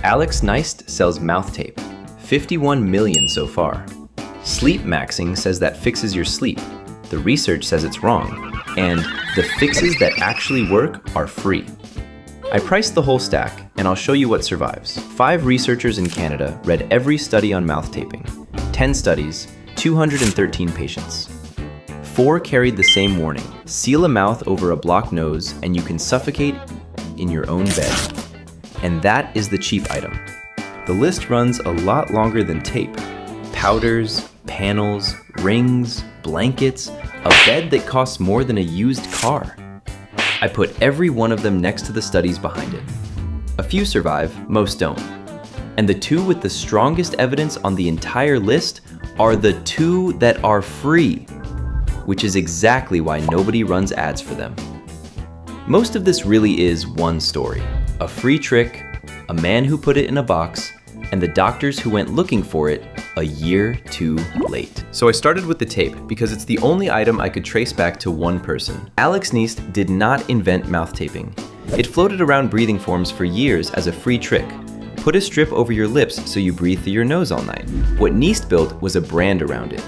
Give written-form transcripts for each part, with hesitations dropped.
Alex Neist sells mouth tape, 51 million so far. Sleepmaxxing says that fixes your sleep. The research says it's wrong. And the fixes that actually work are free. I priced the whole stack, and I'll show you what survives. 5 researchers in Canada read every study on mouth taping. 10 studies, 213 patients. 4 carried the same warning. Seal a mouth over a blocked nose, and you can suffocate in your own bed. And that is the cheap item. The list runs a lot longer than tape. Powders, panels, rings, blankets, a bed that costs more than a used car. I put every one of them next to the studies behind it. A few survive, most don't. And the 2 with the strongest evidence on the entire list are the 2 that are free, which is exactly why nobody runs ads for them. Most of this really is one story. A free trick, a man who put it in a box, and the doctors who went looking for it a year too late. So I started with the tape because it's the only item I could trace back to one person. Alex Neist did not invent mouth taping. It floated around breathing forms for years as a free trick. Put a strip over your lips so you breathe through your nose all night. What Neist built was a brand around it.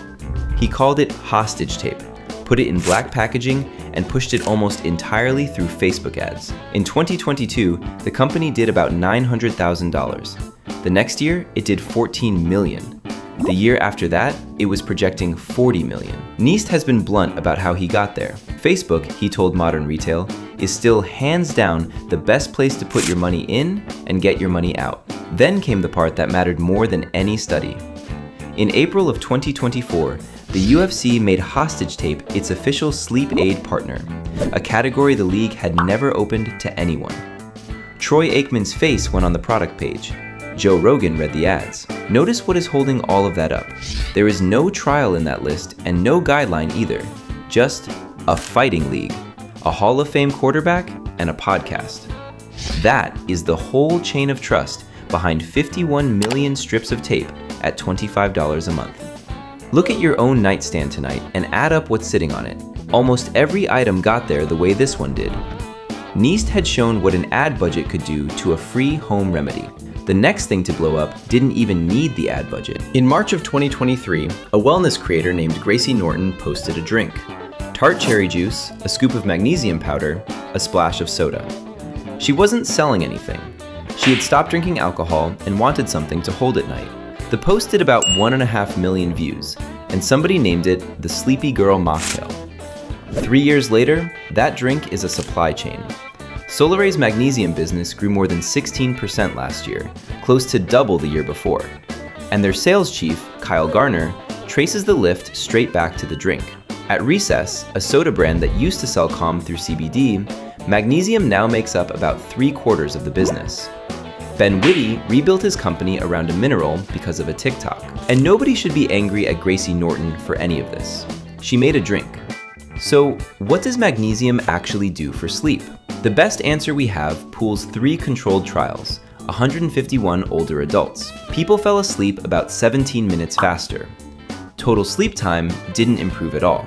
He called it hostage tape, put it in black packaging, and pushed it almost entirely through Facebook ads. In 2022, the company did about $900,000. The next year, it did $14 million. The year after that, it was projecting $40 million. Neist has been blunt about how he got there. Facebook, he told Modern Retail, is still hands down the best place to put your money in and get your money out. Then came the part that mattered more than any study. In April of 2024, the UFC made hostage tape its official sleep aid partner, a category the league had never opened to anyone. Troy Aikman's face went on the product page. Joe Rogan read the ads. Notice what is holding all of that up. There is no trial in that list and no guideline either. Just a fighting league, a Hall of Fame quarterback, and a podcast. That is the whole chain of trust behind 51 million strips of tape at $25 a month. Look at your own nightstand tonight and add up what's sitting on it. Almost every item got there the way this one did. Neist had shown what an ad budget could do to a free home remedy. The next thing to blow up didn't even need the ad budget. In March of 2023, a wellness creator named Gracie Norton posted a drink. Tart cherry juice, a scoop of magnesium powder, a splash of soda. She wasn't selling anything. She had stopped drinking alcohol and wanted something to hold at night. The post did about 1.5 million views, and somebody named it the Sleepy Girl Mocktail. 3 years later, that drink is a supply chain. Solare's magnesium business grew more than 16% last year, close to double the year before. And their sales chief, Kyle Garner, traces the lift straight back to the drink. At Recess, a soda brand that used to sell Calm through CBD, magnesium now makes up about 3/4 of the business. Ben Whitty rebuilt his company around a mineral because of a TikTok. And nobody should be angry at Gracie Norton for any of this. She made a drink. So what does magnesium actually do for sleep? The best answer we have pools 3 controlled trials, 151 older adults. People fell asleep about 17 minutes faster. Total sleep time didn't improve at all.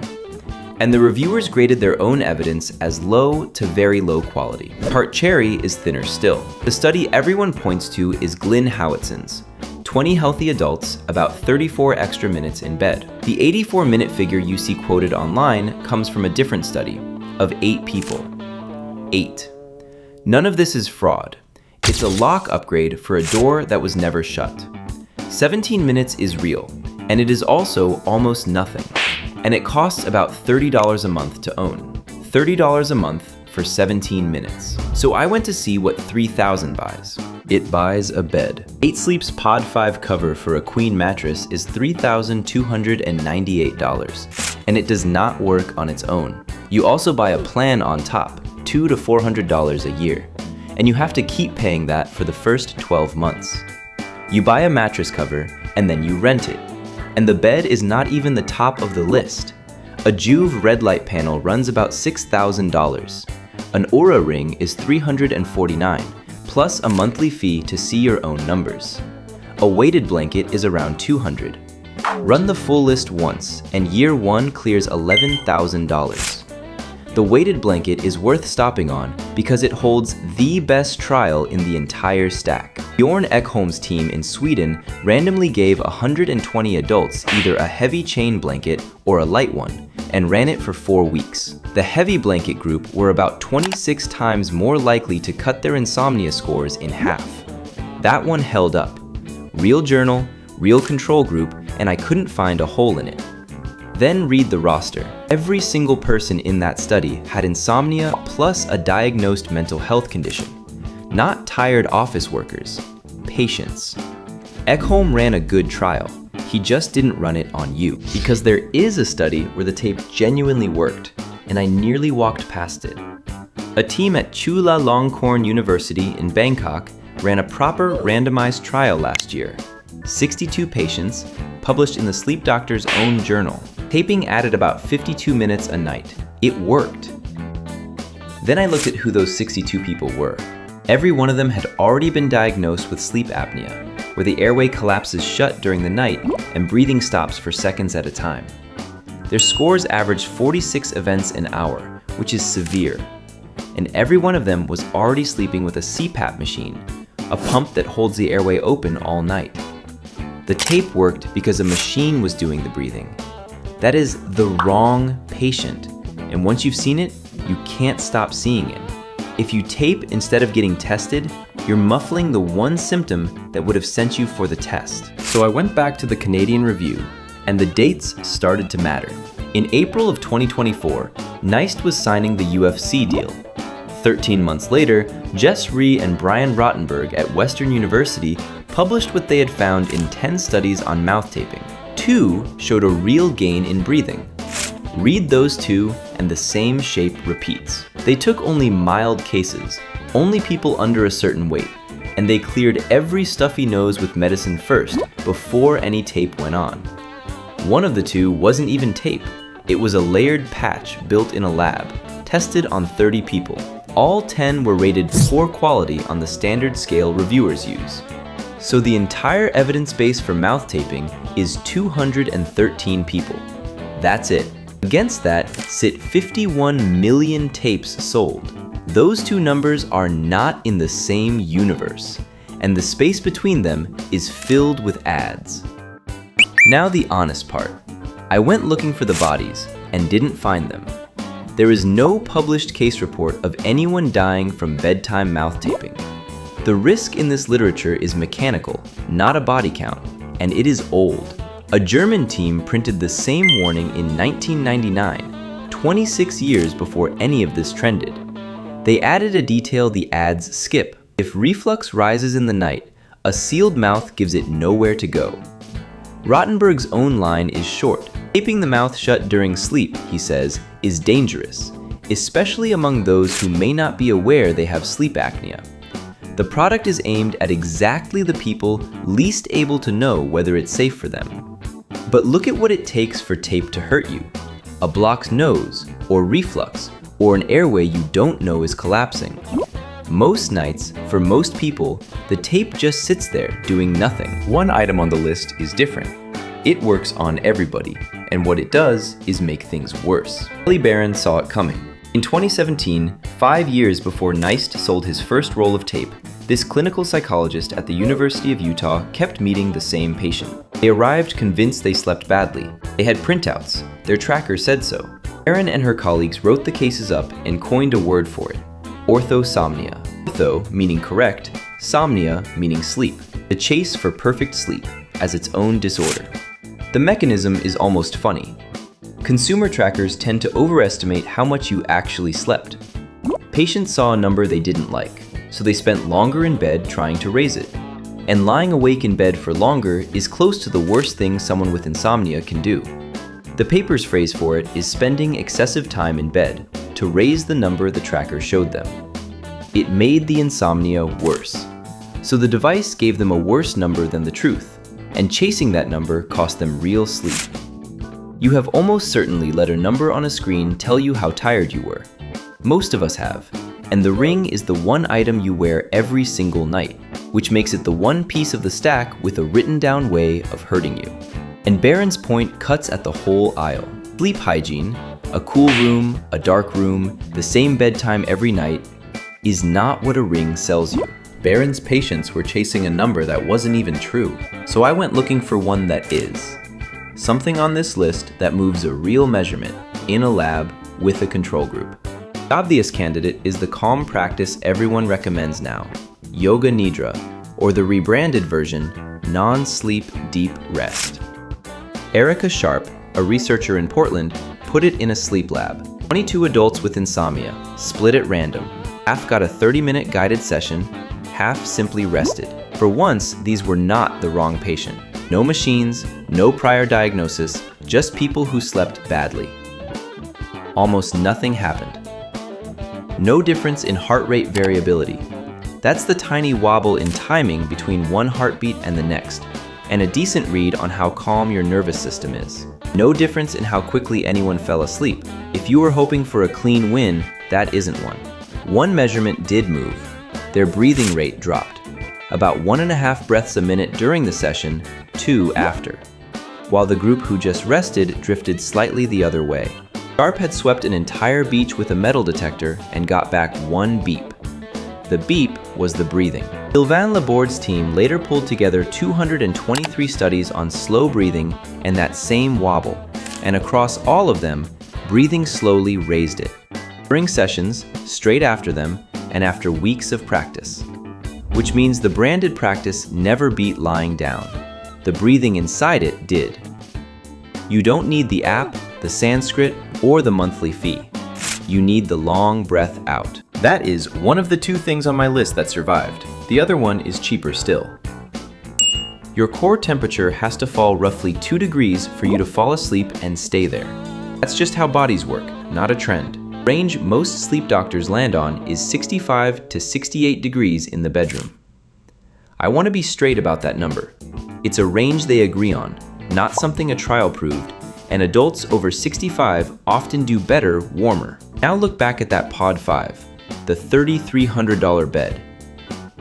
And the reviewers graded their own evidence as low to very low quality. Tart cherry is thinner still. The study everyone points to is Glyn Howitson's. 20 healthy adults, about 34 extra minutes in bed. The 84-minute figure you see quoted online comes from a different study, of 8 people. 8. None of this is fraud. It's a lock upgrade for a door that was never shut. 17 minutes is real, and it is also almost nothing. And it costs about $30 a month to own. $30 a month for 17 minutes. So I went to see what 3000 buys. It buys a bed. 8 Sleep's Pod 5 cover for a queen mattress is $3,298, and it does not work on its own. You also buy a plan on top, $200 to $400 a year, and you have to keep paying that for the first 12 months. You buy a mattress cover, and then you rent it. And the bed is not even the top of the list. A Juve red light panel runs about $6,000. An Aura ring is $349, plus a monthly fee to see your own numbers. A weighted blanket is around $200. Run the full list once, and year 1 clears $11,000. The weighted blanket is worth stopping on because it holds the best trial in the entire stack. Bjorn Ekholm's team in Sweden randomly gave 120 adults either a heavy chain blanket or a light one, and ran it for 4 weeks. The heavy blanket group were about 26 times more likely to cut their insomnia scores in half. That one held up. Real journal, real control group, and I couldn't find a hole in it. Then read the roster. Every single person in that study had insomnia plus a diagnosed mental health condition. Not tired office workers, patients. Ekholm ran a good trial. He just didn't run it on you. Because there is a study where the tape genuinely worked, and I nearly walked past it. A team at Chulalongkorn University in Bangkok ran a proper randomized trial last year. 62 patients, published in the sleep doctor's own journal. Taping added about 52 minutes a night. It worked. Then I looked at who those 62 people were. Every one of them had already been diagnosed with sleep apnea, where the airway collapses shut during the night and breathing stops for seconds at a time. Their scores averaged 46 events an hour, which is severe. And every one of them was already sleeping with a CPAP machine, a pump that holds the airway open all night. The tape worked because a machine was doing the breathing. That is the wrong patient, and once you've seen it, you can't stop seeing it. If you tape instead of getting tested, you're muffling the one symptom that would have sent you for the test. So I went back to the Canadian Review, and the dates started to matter. In April of 2024, NICE was signing the UFC deal. 13 months later, Jess Rhee and Brian Rottenberg at Western University published what they had found in 10 studies on mouth taping. 2 showed a real gain in breathing. Read those 2 and the same shape repeats. They took only mild cases, only people under a certain weight, and they cleared every stuffy nose with medicine first before any tape went on. One of the 2 wasn't even tape. It was a layered patch built in a lab, tested on 30 people. All 10 were rated poor quality on the standard scale reviewers use. So the entire evidence base for mouth taping is 213 people. That's it. Against that sit 51 million tapes sold. Those 2 numbers are not in the same universe, and the space between them is filled with ads. Now the honest part. I went looking for the bodies and didn't find them. There is no published case report of anyone dying from bedtime mouth taping. The risk in this literature is mechanical, not a body count, and it is old. A German team printed the same warning in 1999, 26 years before any of this trended. They added a detail the ads skip. If reflux rises in the night, a sealed mouth gives it nowhere to go. Rottenberg's own line is short. Taping the mouth shut during sleep, he says, is dangerous, especially among those who may not be aware they have sleep apnea. The product is aimed at exactly the people least able to know whether it's safe for them. But look at what it takes for tape to hurt you. A blocked nose, or reflux, or an airway you don't know is collapsing. Most nights, for most people, the tape just sits there doing nothing. One item on the list is different. It works on everybody, and what it does is make things worse. Kelly Barron saw it coming. In 2017, 5 years before NICE sold his first roll of tape, this clinical psychologist at the University of Utah kept meeting the same patient. They arrived convinced they slept badly. They had printouts. Their tracker said so. Barron and her colleagues wrote the cases up and coined a word for it: orthosomnia. Ortho meaning correct, somnia meaning sleep. The chase for perfect sleep as its own disorder. The mechanism is almost funny. Consumer trackers tend to overestimate how much you actually slept. Patients saw a number they didn't like, so they spent longer in bed trying to raise it. And lying awake in bed for longer is close to the worst thing someone with insomnia can do. The paper's phrase for it is spending excessive time in bed to raise the number the tracker showed them. It made the insomnia worse. So the device gave them a worse number than the truth, and chasing that number cost them real sleep. You have almost certainly let a number on a screen tell you how tired you were. Most of us have, and the ring is the one item you wear every single night, which makes it the one piece of the stack with a written down way of hurting you. And Barron's point cuts at the whole aisle. Sleep hygiene, a cool room, a dark room, the same bedtime every night, is not what a ring sells you. Barron's patients were chasing a number that wasn't even true, so I went looking for one that is. Something on this list that moves a real measurement in a lab with a control group. The obvious candidate is the calm practice everyone recommends now, Yoga Nidra, or the rebranded version, non-sleep deep rest. Erica Sharp, a researcher in Portland, put it in a sleep lab. 22 adults with insomnia, split at random. Half got a 30-minute guided session, half simply rested. For once, these were not the wrong patient. No machines, no prior diagnosis, just people who slept badly. Almost nothing happened. No difference in heart rate variability. That's the tiny wobble in timing between one heartbeat and the next, and a decent read on how calm your nervous system is. No difference in how quickly anyone fell asleep. If you were hoping for a clean win, that isn't one. One measurement did move. Their breathing rate dropped. About 1.5 breaths a minute during the session, 2 after. While the group who just rested drifted slightly the other way. Sharp had swept an entire beach with a metal detector and got back 1 beep. The beep was the breathing. Sylvain Laborde's team later pulled together 223 studies on slow breathing and that same wobble, and across all of them, breathing slowly raised it. During sessions, straight after them, and after weeks of practice. Which means the branded practice never beat lying down. The breathing inside it did. You don't need the app, the Sanskrit, or the monthly fee. You need the long breath out. That is one of the 2 things on my list that survived. The other one is cheaper still. Your core temperature has to fall roughly 2 degrees for you to fall asleep and stay there. That's just how bodies work, not a trend. The range most sleep doctors land on is 65 to 68 degrees in the bedroom. I want to be straight about that number. It's a range they agree on, not something a trial proved, and adults over 65 often do better warmer. Now look back at that Pod 5, the $3,300 bed.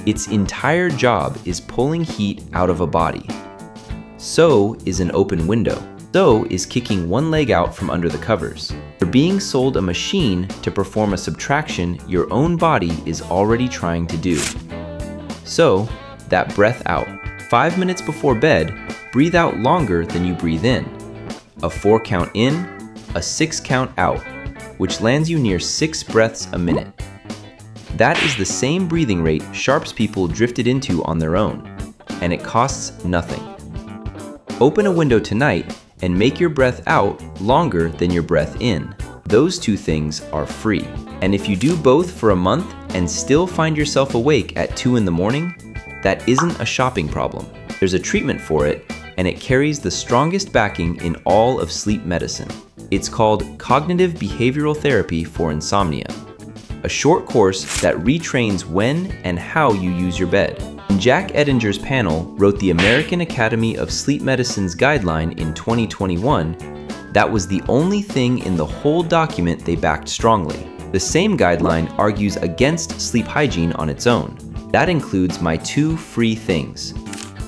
Its entire job is pulling heat out of a body. So is an open window. So is kicking one leg out from under the covers. You're being sold a machine to perform a subtraction your own body is already trying to do. So, that breath out. 5 minutes before bed, breathe out longer than you breathe in. A 4 count in, a 6 count out, which lands you near 6 breaths a minute. That is the same breathing rate Sharp's people drifted into on their own, and it costs nothing. Open a window tonight and make your breath out longer than your breath in. Those 2 things are free. And if you do both for a month and still find yourself awake at 2 in the morning, that isn't a shopping problem. There's a treatment for it, and it carries the strongest backing in all of sleep medicine. It's called Cognitive Behavioral Therapy for Insomnia, a short course that retrains when and how you use your bed. When Jack Edinger's panel wrote the American Academy of Sleep Medicine's guideline in 2021, that was the only thing in the whole document they backed strongly. The same guideline argues against sleep hygiene on its own. That includes my 2 free things.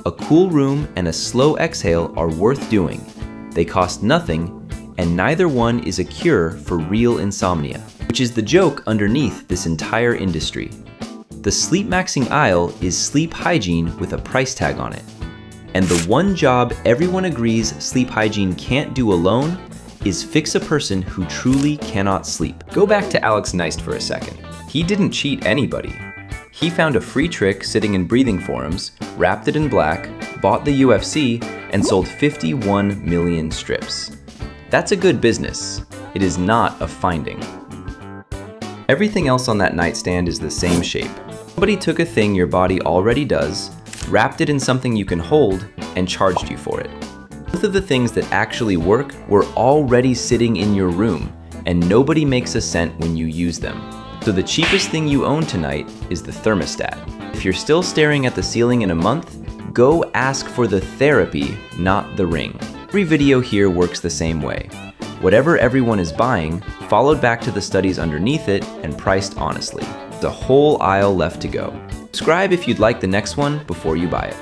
A cool room and a slow exhale are worth doing. They cost nothing, and neither one is a cure for real insomnia, which is the joke underneath this entire industry. The sleepmaxxing aisle is sleep hygiene with a price tag on it. And the one job everyone agrees sleep hygiene can't do alone is fix a person who truly cannot sleep. Go back to Alex Neist for a second. He didn't cheat anybody. He found a free trick sitting in breathing forums, wrapped it in black, bought the UFC, and sold 51 million strips. That's a good business. It is not a finding. Everything else on that nightstand is the same shape. Somebody took a thing your body already does, wrapped it in something you can hold, and charged you for it. Both of the things that actually work were already sitting in your room, and nobody makes a cent when you use them. So the cheapest thing you own tonight is the thermostat. If you're still staring at the ceiling in a month, go ask for the therapy, not the ring. Every video here works the same way. Whatever everyone is buying, followed back to the studies underneath it and priced honestly. There's a whole aisle left to go. Subscribe if you'd like the next one before you buy it.